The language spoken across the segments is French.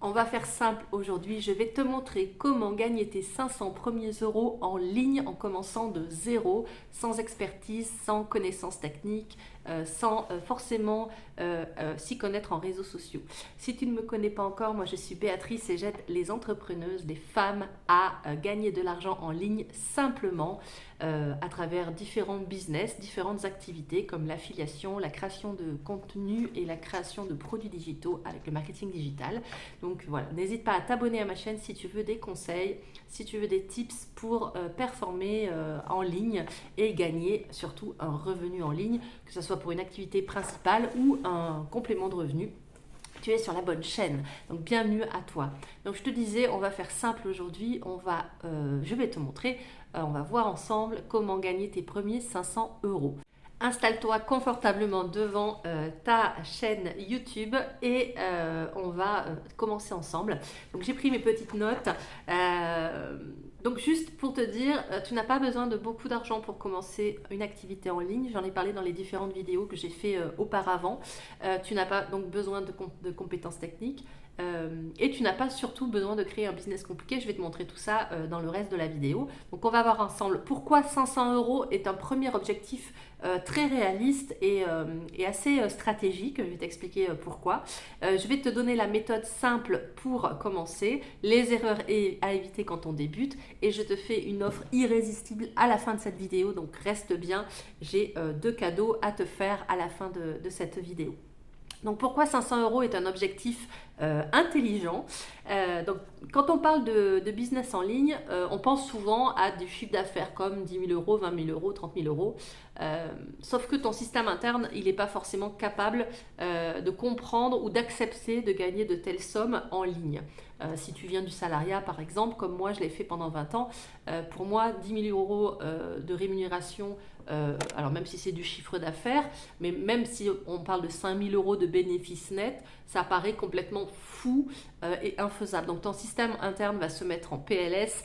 On va faire simple aujourd'hui, je vais te montrer comment gagner tes 500 premiers euros en ligne en commençant de zéro, sans expertise, sans connaissances techniques, sans forcément s'y connaître en réseaux sociaux. Si tu ne me connais pas encore, moi je suis Béatrice et j'aide les entrepreneuses, les femmes à gagner de l'argent en ligne simplement à travers différents business, différentes activités comme l'affiliation, la création de contenu et la création de produits digitaux avec le marketing digital. Donc voilà, n'hésite pas à t'abonner à ma chaîne si tu veux des conseils, si tu veux des tips pour performer en ligne et gagner surtout un revenu en ligne, que ce soit pour une activité principale ou un complément de revenu. Tu es sur la bonne chaîne, donc bienvenue à toi. Donc je te disais, on va faire simple aujourd'hui, je vais te montrer, on va voir ensemble comment gagner tes premiers 500 euros. Installe-toi confortablement devant ta chaîne YouTube et on va commencer ensemble. Donc j'ai pris mes petites notes. Donc juste pour te dire, tu n'as pas besoin de beaucoup d'argent pour commencer une activité en ligne. J'en ai parlé dans les différentes vidéos que j'ai fait auparavant. Tu n'as pas donc besoin de compétences techniques. Et tu n'as pas surtout besoin de créer un business compliqué. Je vais te montrer tout ça dans le reste de la vidéo. Donc on va voir ensemble pourquoi 500 euros est un premier objectif très réaliste et assez stratégique. Je vais t'expliquer pourquoi. Je vais te donner la méthode simple pour commencer, les erreurs à éviter quand on débute et je te fais une offre irrésistible à la fin de cette vidéo. Donc reste bien, j'ai 2 cadeaux à te faire à la fin de cette vidéo. Donc pourquoi 500 euros est un objectif intelligent. Donc quand on parle de business en ligne, on pense souvent à du chiffre d'affaires comme 10 000 euros, 20 000 euros, 30 000 euros. Sauf que ton système interne, il n'est pas forcément capable de comprendre ou d'accepter de gagner de telles sommes en ligne. Si tu viens du salariat par exemple, comme moi je l'ai fait pendant 20 ans, pour moi 10 000 euros de rémunération, alors même si c'est du chiffre d'affaires, mais même si on parle de 5 000 euros de bénéfices nets, ça paraît complètement fou et infaisable. Donc ton système interne va se mettre en PLS.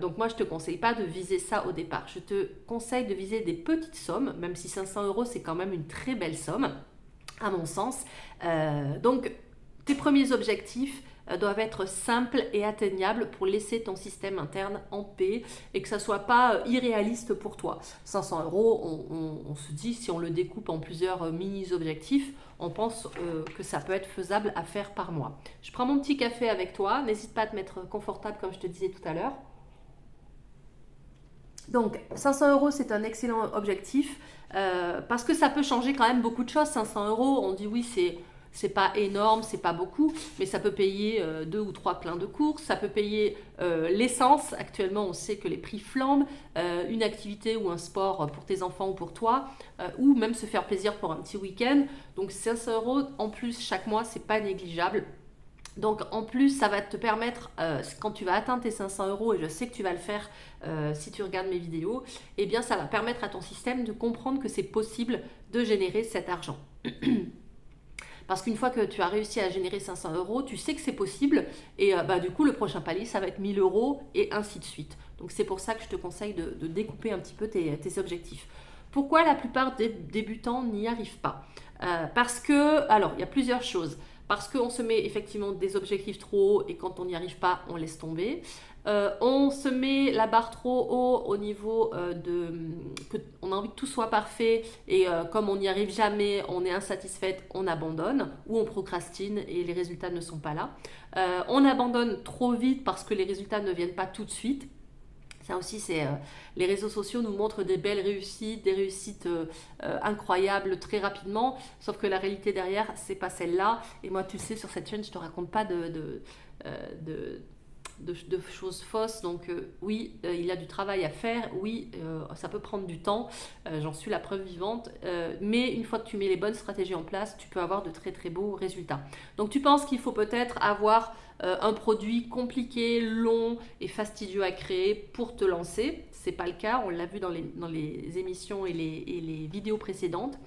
Donc moi je ne te conseille pas de viser ça au départ. Je te conseille de viser des petites sommes, même si 500 euros c'est quand même une très belle somme, à mon sens. Donc tes premiers objectifs doivent être simples et atteignables pour laisser ton système interne en paix et que ça ne soit pas irréaliste pour toi. 500 euros, on se dit, si on le découpe en plusieurs mini-objectifs, on pense que ça peut être faisable à faire par mois. Je prends mon petit café avec toi, n'hésite pas à te mettre confortable comme je te disais tout à l'heure. Donc 500 euros c'est un excellent objectif parce que ça peut changer quand même beaucoup de choses. 500 euros, on dit oui c'est pas énorme, c'est pas beaucoup, mais ça peut payer 2 ou 3 pleins de courses, ça peut payer l'essence. Actuellement, on sait que les prix flambent, une activité ou un sport pour tes enfants ou pour toi, ou même se faire plaisir pour un petit week-end. Donc 500 euros en plus chaque mois, c'est pas négligeable. Donc en plus, ça va te permettre, quand tu vas atteindre tes 500 euros, et je sais que tu vas le faire si tu regardes mes vidéos, eh bien ça va permettre à ton système de comprendre que c'est possible de générer cet argent. Parce qu'une fois que tu as réussi à générer 500 euros, tu sais que c'est possible et du coup le prochain palier ça va être 1000 euros et ainsi de suite. Donc c'est pour ça que je te conseille de découper un petit peu tes objectifs. Pourquoi la plupart des débutants n'y arrivent pas? Parce que, alors il y a plusieurs choses. Parce qu'on se met effectivement des objectifs trop hauts et quand on n'y arrive pas, on laisse tomber. On se met la barre trop haut au niveau on a envie que tout soit parfait et comme on n'y arrive jamais, on est insatisfaite, on abandonne ou on procrastine et les résultats ne sont pas là. On abandonne trop vite parce que les résultats ne viennent pas tout de suite. Ça aussi, les réseaux sociaux nous montrent des belles réussites, des réussites incroyables très rapidement, sauf que la réalité derrière, c'est pas celle-là. Et moi, tu sais, sur cette chaîne, je te raconte pas de choses fausses. Donc oui, il y a du travail à faire, oui, ça peut prendre du temps, j'en suis la preuve vivante, mais une fois que tu mets les bonnes stratégies en place, tu peux avoir de très très beaux résultats. Donc tu penses qu'il faut peut-être avoir un produit compliqué, long et fastidieux à créer pour te lancer. C'est pas le cas, on l'a vu dans les émissions et les vidéos précédentes.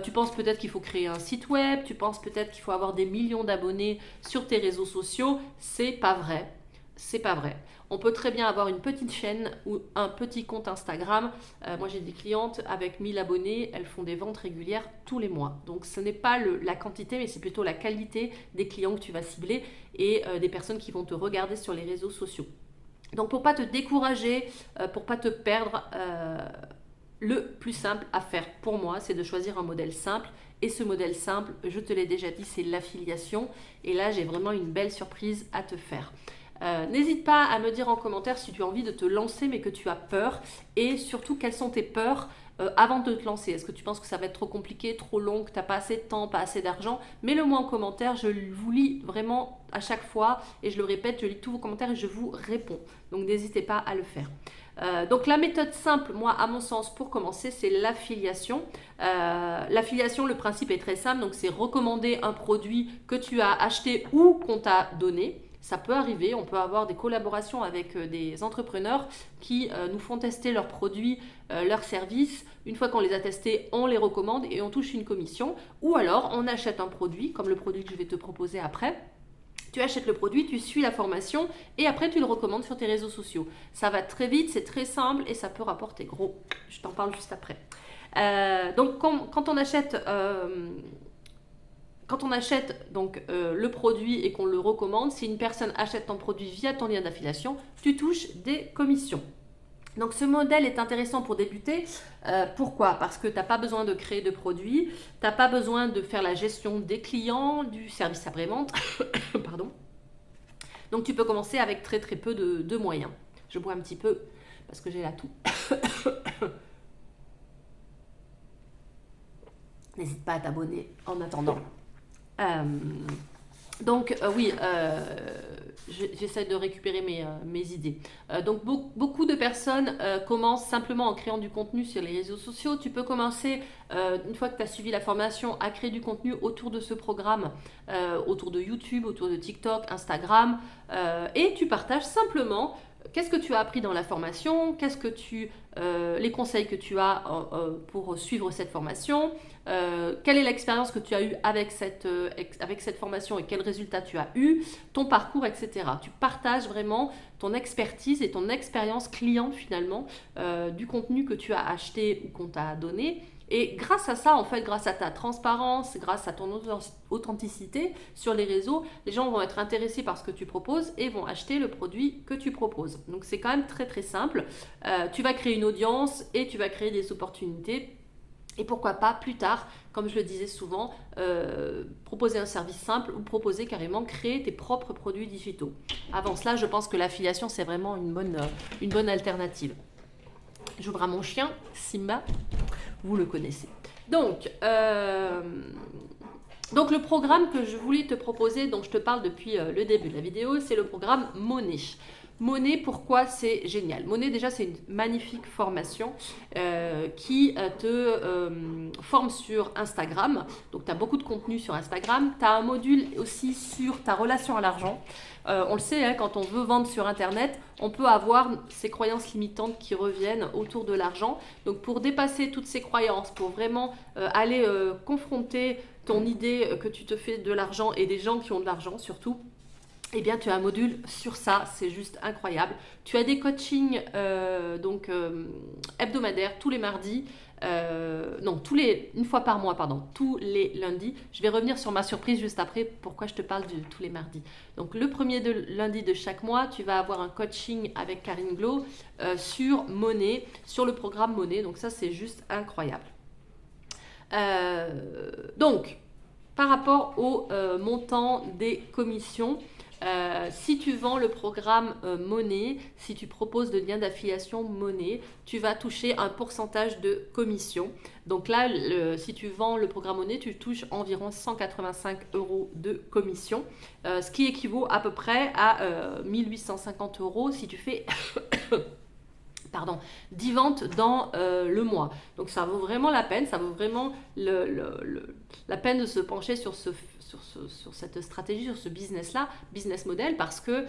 Tu penses peut-être qu'il faut créer un site web, tu penses peut-être qu'il faut avoir des millions d'abonnés sur tes réseaux sociaux. C'est pas vrai. c'est pas vrai. On peut très bien avoir une petite chaîne ou un petit compte Instagram. Moi, j'ai des clientes avec 1000 abonnés, elles font des ventes régulières tous les mois. Donc, ce n'est pas la quantité, mais c'est plutôt la qualité des clients que tu vas cibler et des personnes qui vont te regarder sur les réseaux sociaux. Donc, pour pas te décourager, pour pas te perdre, le plus simple à faire pour moi, c'est de choisir un modèle simple. Et ce modèle simple, je te l'ai déjà dit, c'est l'affiliation. Et là, j'ai vraiment une belle surprise à te faire. N'hésite pas à me dire en commentaire si tu as envie de te lancer mais que tu as peur et surtout quelles sont tes peurs avant de te lancer. Est-ce que tu penses que ça va être trop compliqué, trop long, que tu n'as pas assez de temps, pas assez d'argent? Mets-le-moi en commentaire, je vous lis vraiment à chaque fois et je le répète, je lis tous vos commentaires et je vous réponds. Donc n'hésitez pas à le faire. Donc la méthode simple, moi à mon sens pour commencer, c'est l'affiliation. L'affiliation, le principe est très simple, donc c'est recommander un produit que tu as acheté ou qu'on t'a donné. Ça peut arriver, on peut avoir des collaborations avec des entrepreneurs qui nous font tester leurs produits, leurs services. Une fois qu'on les a testés, on les recommande et on touche une commission. Ou alors on achète un produit, comme le produit que je vais te proposer après. Tu achètes le produit, tu suis la formation et après tu le recommandes sur tes réseaux sociaux. Ça va très vite, c'est très simple et ça peut rapporter gros. Je t'en parle juste après. Donc quand on achète... Quand on achète donc, le produit et qu'on le recommande, si une personne achète ton produit via ton lien d'affiliation, tu touches des commissions. Donc ce modèle est intéressant pour débuter. Pourquoi? Parce que tu n'as pas besoin de créer de produits, tu n'as pas besoin de faire la gestion des clients, du service après-vente. Pardon. Donc tu peux commencer avec très très peu de moyens. Je bois un petit peu parce que j'ai la toux. N'hésite pas à t'abonner en attendant. Oui, j'essaie de récupérer mes idées. Donc beaucoup de personnes commencent simplement en créant du contenu sur les réseaux sociaux. Tu peux commencer, une fois que tu as suivi la formation, à créer du contenu autour de ce programme, autour de YouTube, autour de TikTok, Instagram, et tu partages simplement qu'est-ce que tu as appris dans la formation, les conseils que tu as pour suivre cette formation, quelle est l'expérience que tu as eue avec cette formation et quels résultats tu as eu, ton parcours, etc. Tu partages vraiment ton expertise et ton expérience client finalement du contenu que tu as acheté ou qu'on t'a donné. Et grâce à ça, en fait, grâce à ta transparence, grâce à ton authenticité sur les réseaux, les gens vont être intéressés par ce que tu proposes et vont acheter le produit que tu proposes. Donc c'est quand même très très simple. Tu vas créer une audience et tu vas créer des opportunités. Et pourquoi pas plus tard, comme je le disais souvent, proposer un service simple ou proposer carrément créer tes propres produits digitaux. Avant cela, je pense que l'affiliation, c'est vraiment une bonne alternative. J'ouvre à mon chien, Simba, vous le connaissez. Donc le programme que je voulais te proposer, dont je te parle depuis le début de la vidéo, c'est le programme Monée. Monée, pourquoi c'est génial? Monée, déjà, c'est une magnifique formation qui te forme sur Instagram. Donc, tu as beaucoup de contenu sur Instagram. Tu as un module aussi sur ta relation à l'argent. On le sait, hein, quand on veut vendre sur Internet, on peut avoir ces croyances limitantes qui reviennent autour de l'argent. Donc, pour dépasser toutes ces croyances, pour vraiment aller confronter ton idée que tu te fais de l'argent et des gens qui ont de l'argent surtout, eh bien, tu as un module sur ça, c'est juste incroyable. Tu as des coachings hebdomadaires tous les mardis, une fois par mois, pardon, tous les lundis. Je vais revenir sur ma surprise juste après, pourquoi je te parle de tous les mardis. Donc, le premier lundi de chaque mois, tu vas avoir un coaching avec Karine Glo sur Monée, sur le programme Monée. Donc, ça, c'est juste incroyable. Donc, par rapport au montant des commissions, si tu vends le programme Monée, si tu proposes de lien d'affiliation Monée, tu vas toucher un pourcentage de commission. Donc là, si tu vends le programme Monée, tu touches environ 185 € de commission, ce qui équivaut à peu près à 1850 € si tu fais 10 ventes dans le mois. Donc ça vaut vraiment la peine, ça vaut vraiment la peine de se pencher sur cette stratégie, sur ce business model, parce que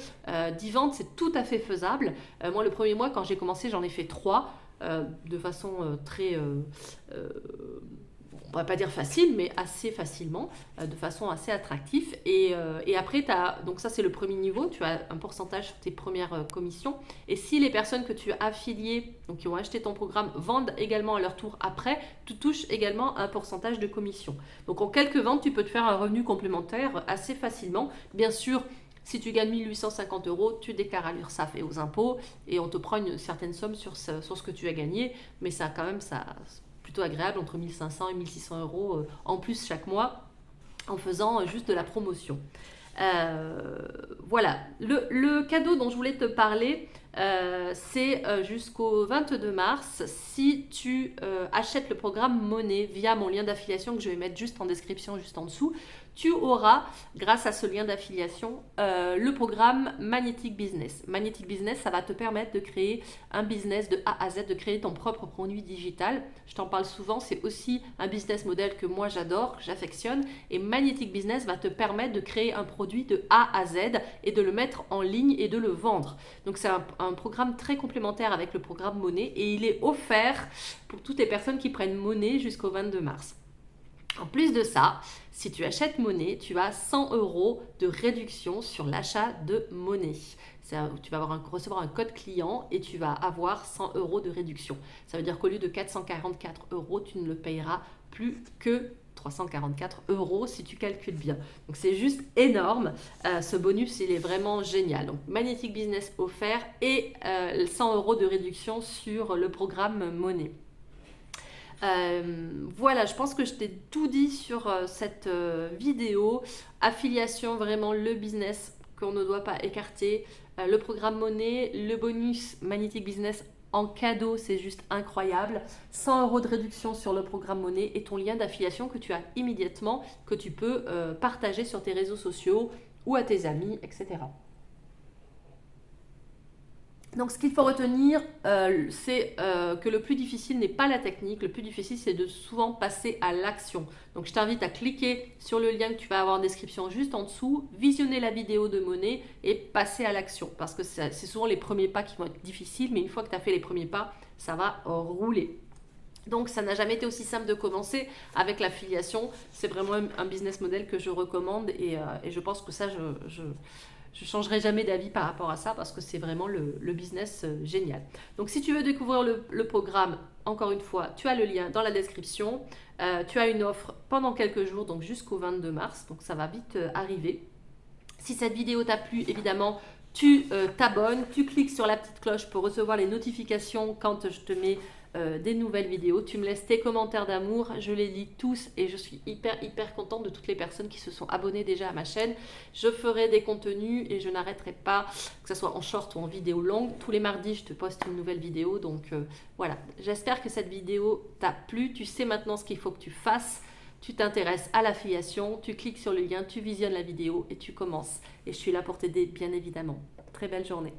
10 ventes, c'est tout à fait faisable. Moi, le premier mois, quand j'ai commencé, j'en ai fait 3 de façon très... on ne pourrait pas dire facile, mais assez facilement, de façon assez attractive. Et après, donc ça c'est le premier niveau, tu as un pourcentage sur tes premières commissions. Et si les personnes que tu as affiliées, donc qui ont acheté ton programme, vendent également à leur tour après, tu touches également un pourcentage de commission. Donc en quelques ventes, tu peux te faire un revenu complémentaire assez facilement. Bien sûr, si tu gagnes 1850 €, tu déclares à l'URSSAF et aux impôts et on te prend une certaine somme sur ce que tu as gagné, mais ça quand même, ça plutôt agréable, entre 1500 et 1600 € en plus chaque mois en faisant juste de la promotion. Voilà, le cadeau dont je voulais te parler, c'est jusqu'au 22 mars. Si tu achètes le programme Monnaie via mon lien d'affiliation que je vais mettre juste en description, juste en dessous, tu auras, grâce à ce lien d'affiliation, le programme Magnetic Business. Magnetic Business, ça va te permettre de créer un business de A à Z, de créer ton propre produit digital. Je t'en parle souvent, c'est aussi un business model que moi j'adore, que j'affectionne. Et Magnetic Business va te permettre de créer un produit de A à Z et de le mettre en ligne et de le vendre. Donc c'est un programme très complémentaire avec le programme Monnaie et il est offert pour toutes les personnes qui prennent Monnaie jusqu'au 22 mars. En plus de ça, si tu achètes Monnaie, tu as 100 € de réduction sur l'achat de Monnaie. Tu vas recevoir un code client et tu vas avoir 100 € de réduction. Ça veut dire qu'au lieu de 444 €, tu ne le payeras plus que 344 € si tu calcules bien. Donc c'est juste énorme. Ce bonus, il est vraiment génial. Donc Magnetic Business offert et 100 € de réduction sur le programme Monnaie. Voilà, je pense que je t'ai tout dit sur cette vidéo. Affiliation, vraiment le business qu'on ne doit pas écarter. Le programme Monnaie, le bonus Magnetic Business en cadeau, c'est juste incroyable. 100 € de réduction sur le programme Monnaie et ton lien d'affiliation que tu as immédiatement, que tu peux partager sur tes réseaux sociaux ou à tes amis, etc. Donc, ce qu'il faut retenir, c'est que le plus difficile n'est pas la technique, le plus difficile, c'est de souvent passer à l'action. Donc, je t'invite à cliquer sur le lien que tu vas avoir en description juste en dessous, visionner la vidéo de Monnaie et passer à l'action. Parce que c'est souvent les premiers pas qui vont être difficiles, mais une fois que tu as fait les premiers pas, ça va rouler. Donc, ça n'a jamais été aussi simple de commencer avec l'affiliation. C'est vraiment un business model que je recommande et je pense que ça, je ne changerai jamais d'avis par rapport à ça parce que c'est vraiment le business génial. Donc, si tu veux découvrir le programme, encore une fois, tu as le lien dans la description. Tu as une offre pendant quelques jours, donc jusqu'au 22 mars. Donc, ça va vite arriver. Si cette vidéo t'a plu, évidemment, tu t'abonnes, tu cliques sur la petite cloche pour recevoir les notifications quand je te mets des nouvelles vidéos. Tu me laisses tes commentaires d'amour, je les lis tous et je suis hyper contente de toutes les personnes qui se sont abonnées déjà à ma chaîne. Je ferai des contenus et je n'arrêterai pas, que ce soit en short ou en vidéo longue. Tous les mardis, je te poste une nouvelle vidéo. Donc voilà, j'espère que cette vidéo t'a plu. Tu sais maintenant ce qu'il faut que tu fasses. Tu t'intéresses à l'affiliation, tu cliques sur le lien, tu visionnes la vidéo et tu commences. Et je suis là pour t'aider, bien évidemment. Très belle journée.